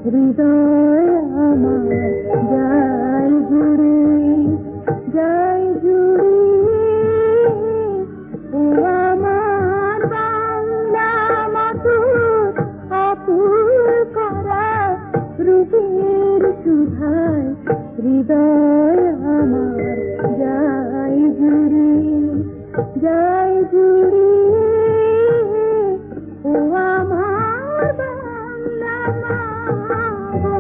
হৃদয় আমার যায় জুড়ে, যায় জুড়ে। ও আমার বাংলা মাতুর আকুল করা রূপের সুধায়, হৃদয় আমার যায় জুড়ে, যায় জুড়ে। ও আমার বাংলা মা গো।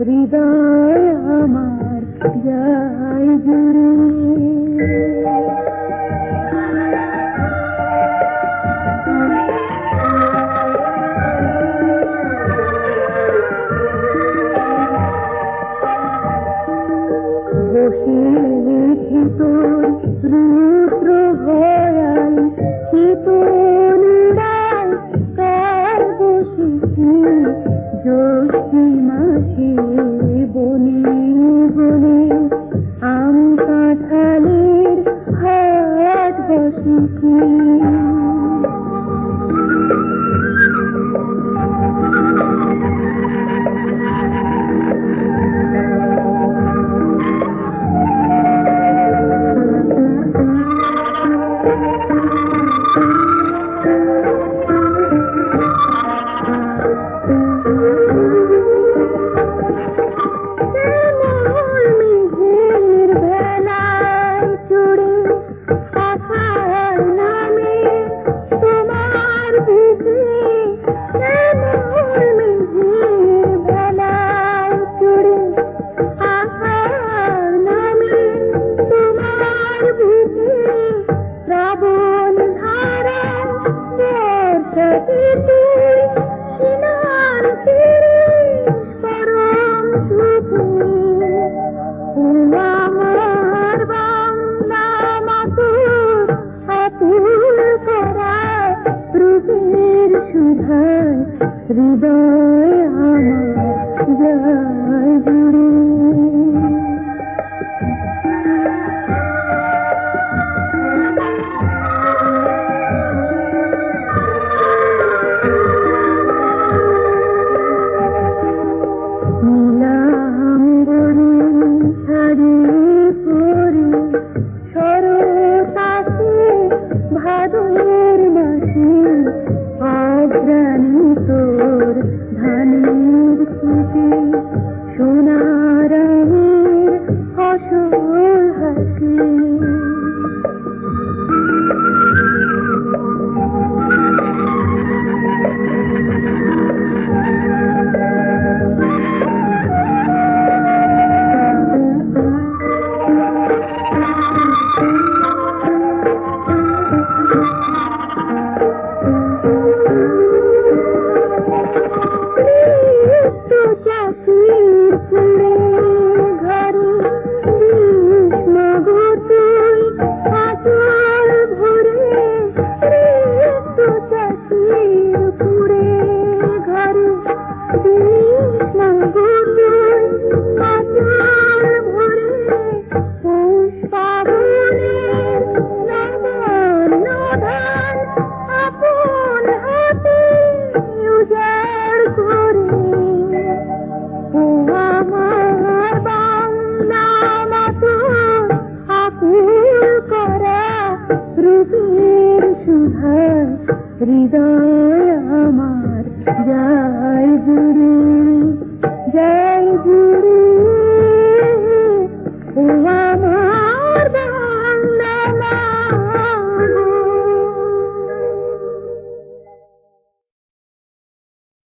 হৃদয় আমার যায় জুড়ে। বসে রেখে তোর রুদ্র ভয়াল শীতল ডাল কার বসেছি জ্যোৎস্না মাসে বনে বনে আম কাঁঠালের হাট বসেছি। হৃদয় আমার যায় জুড়ে। নীলাম বরে শাড়ি পরে শরৎ আসে ভাদর মাসে অগ্রাণী তোর রূপের সুধায় হৃদয় আমার যায় জুড়ে, যায় জুড়ে।